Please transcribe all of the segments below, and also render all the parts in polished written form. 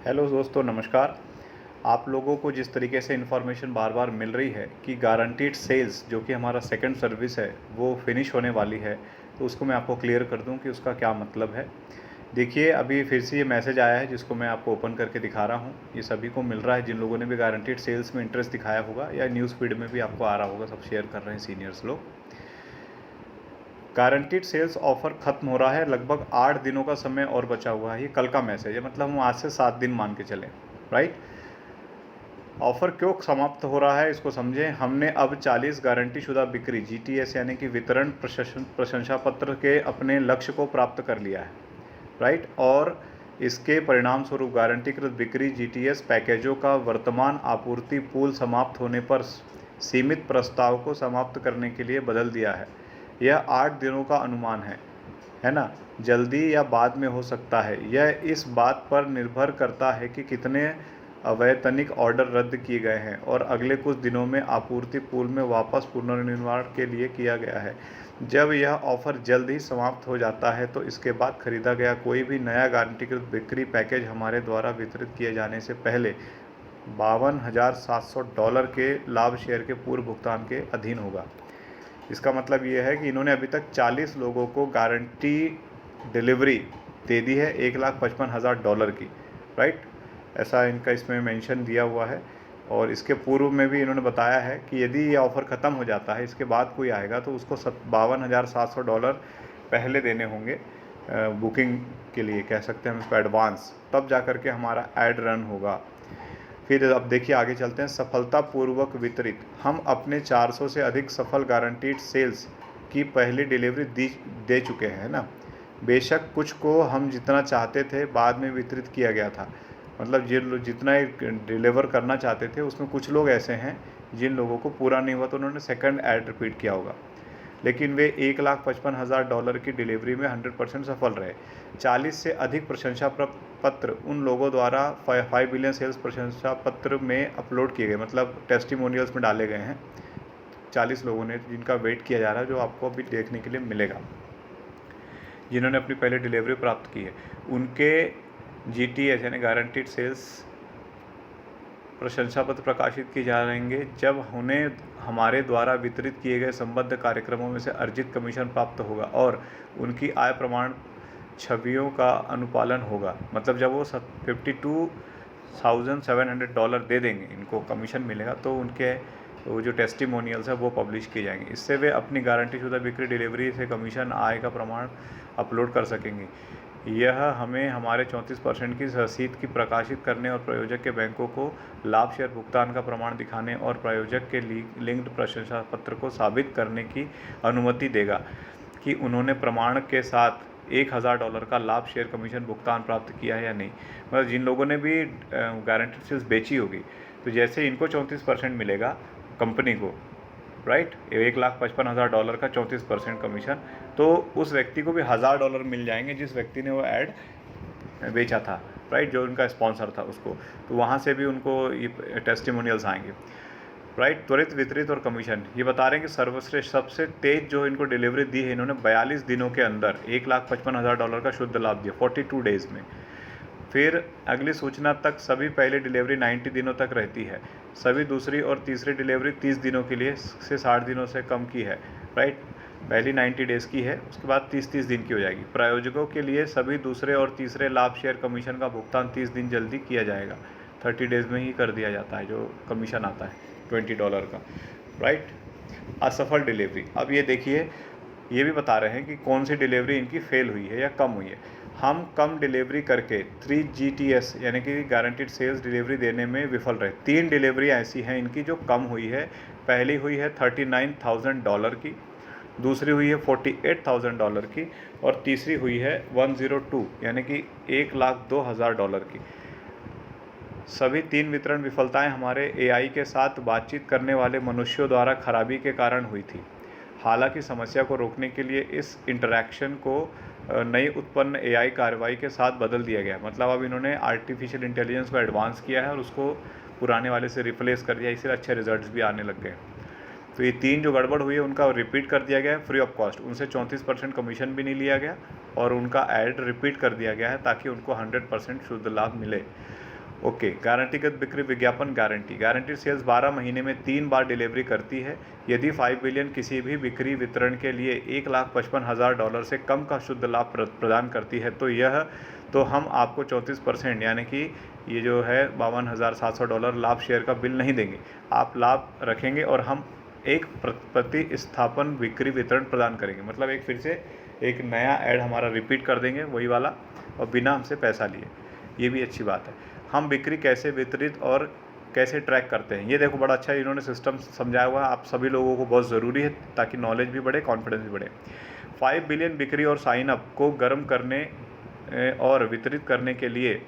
Hello दोस्तों, नमस्कार। आप लोगों को जिस तरीके से इन्फॉर्मेशन बार बार मिल रही है कि गारंटीड सेल्स जो कि हमारा सेकंड सर्विस है वो फिनिश होने वाली है, तो उसको मैं आपको क्लियर कर दूं कि उसका क्या मतलब है। देखिए, अभी फिर से ये मैसेज आया है जिसको मैं आपको ओपन करके दिखा रहा हूं। ये सभी को मिल रहा है जिन लोगों ने भी गारंटीड सेल्स में इंटरेस्ट दिखाया होगा या न्यूज़ फीड में भी आपको आ रहा होगा, सब शेयर कर रहे हैं सीनियर्स लोग। गारंटीड सेल्स ऑफर खत्म हो रहा है, लगभग 8 दिनों का समय और बचा हुआ है। ये कल का मैसेज है, मतलब हम आज से 7 दिन मान के चलें, राइट। ऑफ़र क्यों समाप्त हो रहा है इसको समझें। हमने अब 40 गारंटी शुदा बिक्री जीटीएस यानी कि वितरण प्रशंसा पत्र के अपने लक्ष्य को प्राप्त कर लिया है, राइट। और इसके परिणाम स्वरूप गारंटीकृत बिक्री जीटीएस पैकेजों का वर्तमान आपूर्ति पूल समाप्त होने पर सीमित प्रस्ताव को समाप्त करने के लिए बदल दिया है। यह 8 दिनों का अनुमान है ना। जल्दी या बाद में हो सकता है। यह इस बात पर निर्भर करता है कि कितने अवैतनिक ऑर्डर रद्द किए गए हैं और अगले कुछ दिनों में आपूर्ति पूल में वापस पुनर्निर्माण के लिए किया गया है। जब यह ऑफ़र जल्द ही समाप्त हो जाता है तो इसके बाद खरीदा गया कोई भी नया गारंटीकृत बिक्री पैकेज हमारे द्वारा वितरित किए जाने से पहले $52,700 के लाभ शेयर के पूर्व भुगतान के अधीन होगा। इसका मतलब ये है कि इन्होंने अभी तक 40 लोगों को गारंटी डिलीवरी दे दी है $1,55,000 की, राइट। ऐसा इनका इसमें मेंशन दिया हुआ है। और इसके पूर्व में भी इन्होंने बताया है कि यदि ये ऑफ़र ख़त्म हो जाता है, इसके बाद कोई आएगा तो उसको $52,700 पहले देने होंगे, बुकिंग के लिए कह सकते हैं हम इसको एडवांस, तब जा कर के हमारा ऐड रन होगा। फिर अब देखिए आगे चलते हैं। सफलतापूर्वक वितरित, हम अपने 400 से अधिक सफल गारंटीड सेल्स की पहली डिलीवरी दे चुके हैं ना। बेशक कुछ को हम जितना चाहते थे बाद में वितरित किया गया था, मतलब जितना डिलीवर करना चाहते थे उसमें कुछ लोग ऐसे हैं जिन लोगों को पूरा नहीं हुआ तो उन्होंने सेकंड ऐड रिपीट किया होगा, लेकिन वे $1,55,000 की डिलीवरी में 100% सफल रहे। 40 से अधिक प्रशंसा पत्र उन लोगों द्वारा 5 बिलियन सेल्स प्रशंसा पत्र में अपलोड किए गए, मतलब टेस्टिमोनियल्स में डाले गए हैं 40 लोगों ने, जिनका वेट किया जा रहा है, जो आपको अभी देखने के लिए मिलेगा, जिन्होंने अपनी पहले डिलीवरी प्राप्त की है। उनके जीटीएस यानी गारंटीड सेल्स प्रशंसा पत्र प्रकाशित किए जा रहेंगे जब उन्हें हमारे द्वारा वितरित किए गए संबद्ध कार्यक्रमों में से अर्जित कमीशन प्राप्त होगा और उनकी आय प्रमाण छवियों का अनुपालन होगा। मतलब जब वो $52,700 दे देंगे, इनको कमीशन मिलेगा, तो उनके वो जो टेस्टिमोनियल्स है वो पब्लिश किए जाएंगे। इससे वे अपनी गारंटी शुदा बिक्री डिलीवरी से कमीशन आय का प्रमाण अपलोड कर सकेंगे। यह हमें हमारे 34% की रसीद की प्रकाशित करने और प्रायोजक के बैंकों को लाभ शेयर भुगतान का प्रमाण दिखाने और प्रायोजक के लिंक्ड प्रशंसा पत्र को साबित करने की अनुमति देगा कि उन्होंने प्रमाण के साथ $1,000 का लाभ शेयर कमीशन भुगतान प्राप्त किया है या नहीं। मतलब जिन लोगों ने भी गारंटीड सेल्स बेची होगी, तो जैसे इनको 34% मिलेगा कंपनी को, राइट, $1,55,000 का 34% कमीशन, तो उस व्यक्ति को भी $1,000 मिल जाएंगे जिस व्यक्ति ने वो ऐड बेचा था, राइट, जो उनका स्पॉन्सर था उसको। तो वहाँ से भी उनको ये टेस्टिमोनियल्स आएंगे, राइट। त्वरित वितरित और कमीशन, ये बता रहे हैं कि सर्वश्रेष्ठ सबसे तेज जो इनको डिलीवरी दी है इन्होंने 42 दिनों के अंदर $1,55,000 का शुद्ध लाभ दिया 42 डेज़ में। फिर अगली सूचना तक सभी पहली डिलीवरी 90 दिनों तक रहती है। सभी दूसरी और तीसरी डिलीवरी 30 दिनों के लिए से 60 दिनों से कम की है, राइट। पहली 90 डेज़ की है, उसके बाद 30 दिन की हो जाएगी। प्रायोजकों के लिए सभी दूसरे और तीसरे लाभ शेयर कमीशन का भुगतान 30 दिन जल्दी किया जाएगा। 30 डेज़ में ही कर दिया जाता है जो कमीशन आता है $20 का, राइट। असफल डिलीवरी, अब ये देखिए, ये भी बता रहे हैं कि कौन सी डिलीवरी इनकी फेल हुई है या कम हुई है। हम कम डिलीवरी करके 3 GTS यानी कि गारंटीड सेल्स डिलीवरी देने में विफल रहे। 3 डिलीवरी ऐसी हैं इनकी जो कम हुई है। पहली हुई है $39,000 की, दूसरी हुई है $48,000 की, और तीसरी हुई है 102 यानी कि $1,02,000 की। सभी 3 वितरण विफलताएं हमारे AI के साथ बातचीत करने वाले मनुष्यों द्वारा खराबी के कारण हुई थी। हालांकि समस्या को रोकने के लिए इस इंटरैक्शन को नई उत्पन्न AI कार्रवाई के साथ बदल दिया गया। मतलब अब इन्होंने आर्टिफिशियल इंटेलिजेंस को एडवांस किया है और उसको पुराने वाले से रिप्लेस कर दिया, इसलिए अच्छे रिजल्ट्स भी आने लग गए। तो ये 3 जो गड़बड़ हुई है उनका रिपीट कर दिया गया है फ्री ऑफ कॉस्ट। उनसे 34% कमीशन भी नहीं लिया गया और उनका ऐड रिपीट कर दिया गया है ताकि उनको 100% शुद्ध लाभ मिले। ओके, गारंटीगत बिक्री विज्ञापन गारंटी। गारंटीड सेल्स 12 महीने में 3 बार डिलीवरी करती है। यदि 5 बिलियन किसी भी बिक्री वितरण के लिए $1,55,000 से कम का शुद्ध लाभ प्रदान करती है तो हम आपको 34% यानी कि ये जो है $52,700 लाभ शेयर का बिल नहीं देंगे। आप लाभ रखेंगे और हम एक प्रतिस्थापन बिक्री वितरण प्रदान करेंगे। मतलब एक फिर से एक नया ऐड हमारा रिपीट कर देंगे वही वाला, और बिना हमसे पैसा लिए। ये भी अच्छी बात है। हम बिक्री कैसे वितरित और कैसे ट्रैक करते हैं, ये देखो बड़ा अच्छा इन्होंने सिस्टम समझाया हुआ है। आप सभी लोगों को बहुत ज़रूरी है ताकि नॉलेज भी बढ़े, कॉन्फिडेंस भी बढ़े। 5 बिलियन बिक्री और साइन अप को गर्म करने और वितरित करने के लिए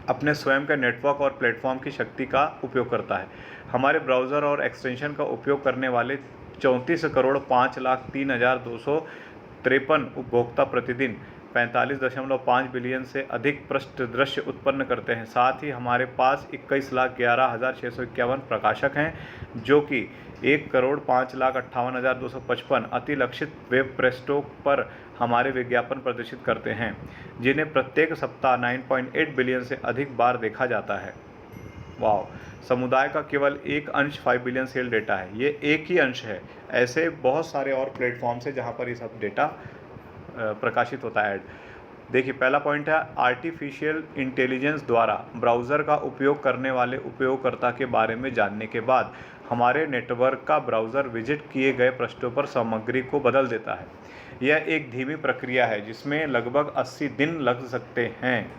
अपने स्वयं के नेटवर्क और प्लेटफॉर्म की शक्ति का उपयोग करता है। हमारे ब्राउज़र और एक्सटेंशन का उपयोग करने वाले 34,05,03,253 उपभोक्ता प्रतिदिन 45.5 बिलियन से अधिक पृष्ठ दृश्य उत्पन्न करते हैं। साथ ही हमारे पास 21,11,651 प्रकाशक हैं, जो कि 1,05,58,255 अतिलक्षित वेब पृष्ठों पर हमारे विज्ञापन प्रदर्शित करते हैं, जिन्हें प्रत्येक सप्ताह 9.8 बिलियन से अधिक बार देखा जाता है। वाह, समुदाय का केवल एक अंश 5 बिलियन सेल डेटा है। ये एक ही अंश है, ऐसे बहुत सारे और प्लेटफॉर्म्स है जहाँ पर ये सब डेटा प्रकाशित होता है। देखिए, पहला पॉइंट है आर्टिफिशियल इंटेलिजेंस द्वारा ब्राउज़र का उपयोग करने वाले उपयोगकर्ता के बारे में जानने के बाद हमारे नेटवर्क का ब्राउज़र विजिट किए गए पृष्ठों पर सामग्री को बदल देता है। यह एक धीमी प्रक्रिया है जिसमें लगभग 80 दिन लग सकते हैं।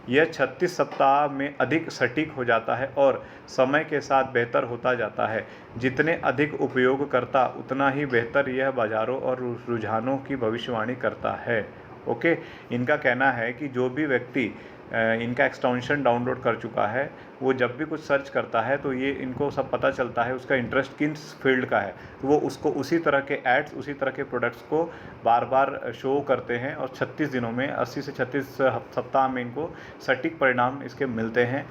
यह 36 सप्ताह में अधिक सटीक हो जाता है और समय के साथ बेहतर होता जाता है। जितने अधिक उपयोगकर्ता उतना ही बेहतर यह बाज़ारों और रुझानों की भविष्यवाणी करता है। ओके, इनका कहना है कि जो भी व्यक्ति इनका एक्सटेंशन डाउनलोड कर चुका है, वो जब भी कुछ सर्च करता है तो ये इनको सब पता चलता है उसका इंटरेस्ट किस फील्ड का है, तो वो उसको उसी तरह के एड्स, उसी तरह के प्रोडक्ट्स को बार बार शो करते हैं और 36 दिनों में 80 से 36 सप्ताह में इनको सटीक परिणाम इसके मिलते हैं।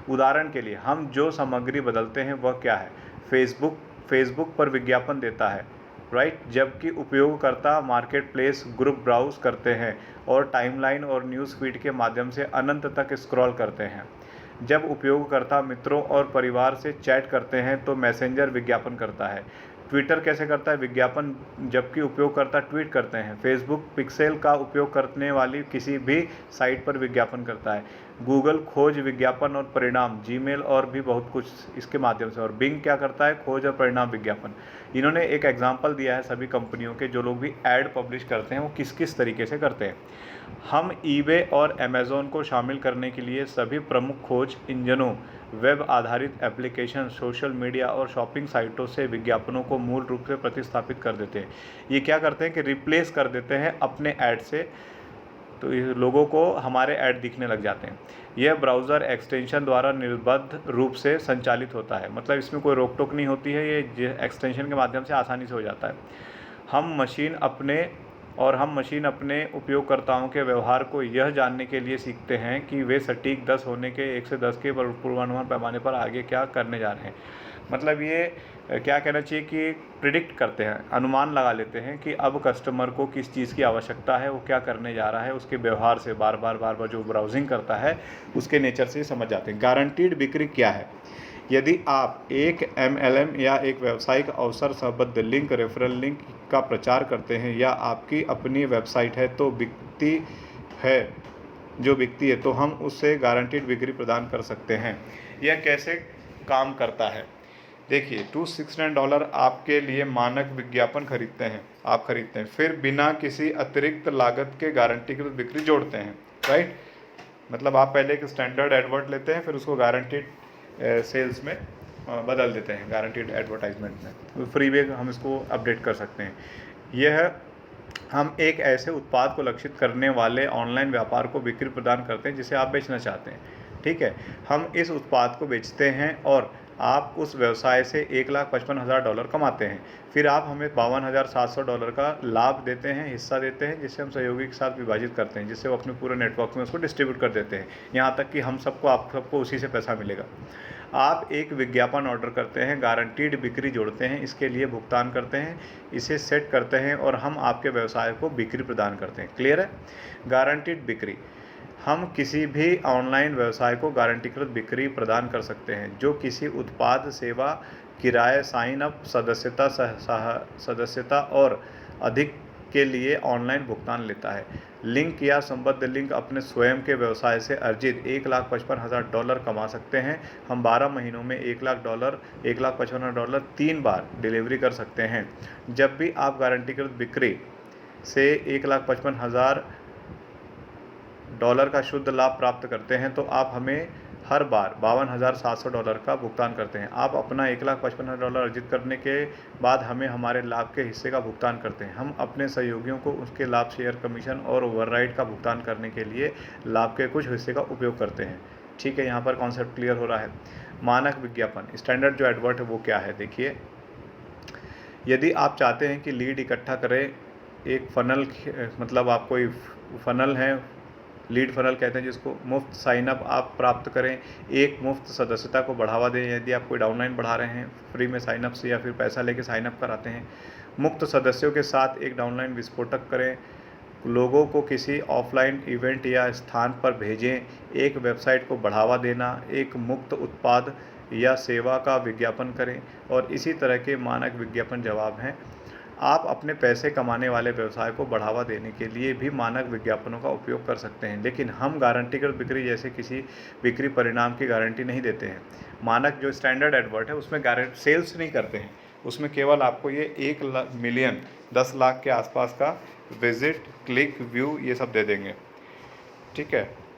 उदाहरण के लिए हम जो सामग्री बदलते हैं वह क्या है? फेसबुक पर विज्ञापन देता है, राइट, जबकि उपयोगकर्ता मार्केट प्लेस ग्रुप ब्राउज करते हैं और टाइमलाइन और न्यूज़ फीड के माध्यम से अनंत तक स्क्रॉल करते हैं। जब उपयोगकर्ता मित्रों और परिवार से चैट करते हैं तो मैसेंजर विज्ञापन करता है। ट्विटर कैसे करता है विज्ञापन? जबकि उपयोगकर्ता ट्वीट करते हैं। फेसबुक पिक्सेल का उपयोग करने वाली किसी भी साइट पर विज्ञापन करता है। गूगल खोज विज्ञापन और परिणाम, जीमेल और भी बहुत कुछ इसके माध्यम से। और बिंग क्या करता है? खोज और परिणाम विज्ञापन। इन्होंने एक एग्जांपल दिया है सभी कंपनियों के, जो लोग भी ऐड पब्लिश करते हैं वो किस किस तरीके से करते हैं। हम ईबे और अमेज़ॉन को शामिल करने के लिए सभी प्रमुख खोज इंजनों, वेब आधारित एप्लीकेशन, सोशल मीडिया और शॉपिंग साइटों से विज्ञापनों को मूल रूप से प्रतिस्थापित कर देते हैं। ये क्या करते हैं कि रिप्लेस कर देते हैं अपने ऐड से, तो लोगों को हमारे ऐड दिखने लग जाते हैं। यह ब्राउज़र एक्सटेंशन द्वारा निर्बाध रूप से संचालित होता है, मतलब इसमें कोई रोक टोक नहीं होती है, ये एक्सटेंशन के माध्यम से आसानी से हो जाता है। हम मशीन अपने उपयोगकर्ताओं के व्यवहार को यह जानने के लिए सीखते हैं कि वे सटीक 10 होने के 1 से 10 के पूर्वानुमान पैमाने पर आगे क्या करने जा रहे हैं। मतलब ये क्या कहना चाहिए कि प्रिडिक्ट करते हैं, अनुमान लगा लेते हैं कि अब कस्टमर को किस चीज़ की आवश्यकता है, वो क्या करने जा रहा है, उसके व्यवहार से बार बार जो ब्राउजिंग करता है उसके नेचर से समझ जाते हैं। गारंटीड बिक्री क्या है? यदि आप एक MLM या एक व्यावसायिक अवसर संबद्ध लिंक, रेफरल लिंक का प्रचार करते हैं या आपकी अपनी वेबसाइट है तो बिकती है तो हम उससे गारंटीड बिक्री प्रदान कर सकते हैं। यह कैसे काम करता है? देखिए, $269 आपके लिए मानक विज्ञापन खरीदते हैं, फिर बिना किसी अतिरिक्त लागत के गारंटीकृत बिक्री जोड़ते हैं, राइट। मतलब आप पहले एक स्टैंडर्ड एडवर्ट लेते हैं, फिर उसको गारंटीड सेल्स में बदल देते हैं, गारंटीड एडवर्टाइजमेंट में। फ्री में हम इसको अपडेट कर सकते हैं। यह हम एक ऐसे उत्पाद को लक्षित करने वाले ऑनलाइन व्यापार को बिक्री प्रदान करते हैं जिसे आप बेचना चाहते हैं, ठीक है। हम इस उत्पाद को बेचते हैं और आप उस व्यवसाय से $1,55,000 कमाते हैं। फिर आप हमें $52,700 का लाभ देते हैं, हिस्सा देते हैं, जिसे हम सहयोगी के साथ विभाजित करते हैं, जिससे वो अपने पूरे नेटवर्क में उसको डिस्ट्रीब्यूट कर देते हैं, यहाँ तक कि आप सबको उसी से पैसा मिलेगा। आप एक विज्ञापन ऑर्डर करते हैं, गारंटीड बिक्री जोड़ते हैं, इसके लिए भुगतान करते हैं, इसे सेट करते हैं और हम आपके व्यवसाय को बिक्री प्रदान करते हैं। क्लियर है? गारंटीड बिक्री, हम किसी भी ऑनलाइन व्यवसाय को गारंटीकृत बिक्री प्रदान कर सकते हैं जो किसी उत्पाद, सेवा, किराए, साइन अप, सदस्यता और अधिक के लिए ऑनलाइन भुगतान लेता है। लिंक या संबद्ध लिंक अपने स्वयं के व्यवसाय से अर्जित $1,55,000 कमा सकते हैं। हम 12 महीनों में $1,55,000 3 बार डिलीवरी कर सकते हैं। जब भी आप गारंटीकृत बिक्री से $1,55,000 का शुद्ध लाभ प्राप्त करते हैं तो आप हमें हर बार $52,700 का भुगतान करते हैं। आप अपना $1,55,000 अर्जित करने के बाद हमें हमारे लाभ के हिस्से का भुगतान करते हैं। हम अपने सहयोगियों को उसके लाभ, शेयर, कमीशन और ओवरराइड का भुगतान करने के लिए लाभ के कुछ हिस्से का उपयोग करते हैं। ठीक है, यहाँ पर कॉन्सेप्ट क्लियर हो रहा है। मानक विज्ञापन, स्टैंडर्ड जो एडवर्ट है वो क्या है देखिए। यदि आप चाहते हैं कि लीड इकट्ठा करें, एक फ़नल मतलब आप कोई फ़नल है, लीड फ़नल कहते हैं जिसको, मुफ्त साइनअप आप प्राप्त करें, एक मुफ्त सदस्यता को बढ़ावा दें। यदि आप कोई डाउनलाइन बढ़ा रहे हैं फ्री में साइनअप से या फिर पैसा लेके साइनअप कराते हैं, मुफ्त सदस्यों के साथ एक डाउनलाइन विस्फोटक करें, लोगों को किसी ऑफलाइन इवेंट या स्थान पर भेजें, एक वेबसाइट को बढ़ावा देना, एक मुफ्त उत्पाद या सेवा का विज्ञापन करें और इसी तरह के मानक विज्ञापन जवाब हैं। आप अपने पैसे कमाने वाले व्यवसाय को बढ़ावा देने के लिए भी मानक विज्ञापनों का उपयोग कर सकते हैं, लेकिन हम गारंटीकृत बिक्री जैसे किसी बिक्री परिणाम की गारंटी नहीं देते हैं। मानक जो स्टैंडर्ड एडवर्ट है उसमें गारंटी सेल्स नहीं करते हैं, उसमें केवल आपको ये 1 मिलियन 10 लाख के आसपास का विजिट, क्लिक, व्यू ये सब दे देंगे। ठीक है,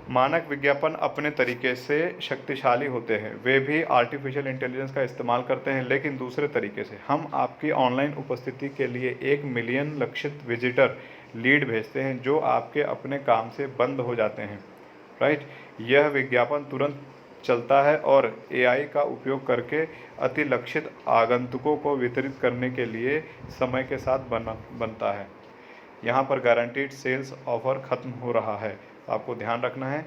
मानक विज्ञापन अपने तरीके से शक्तिशाली होते हैं, वे भी आर्टिफिशियल इंटेलिजेंस का इस्तेमाल करते हैं लेकिन दूसरे तरीके से। हम आपकी ऑनलाइन उपस्थिति के लिए 1 मिलियन लक्षित विजिटर लीड भेजते हैं जो आपके अपने काम से बंद हो जाते हैं। राइट, यह विज्ञापन तुरंत चलता है और एआई का उपयोग करके अति लक्षित आगंतुकों को वितरित करने के लिए समय के साथ बनता है। यहाँ पर गारंटीड सेल्स ऑफर ख़त्म हो रहा है, आपको ध्यान रखना है।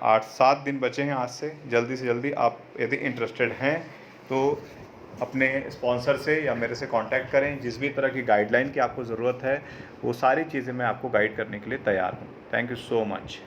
8-7 दिन बचे हैं आज से जल्दी आप यदि इंटरेस्टेड हैं तो अपने स्पॉन्सर से या मेरे से कांटेक्ट करें। जिस भी तरह की गाइडलाइन की आपको ज़रूरत है वो सारी चीज़ें मैं आपको गाइड करने के लिए तैयार हूँ। Thank you so much.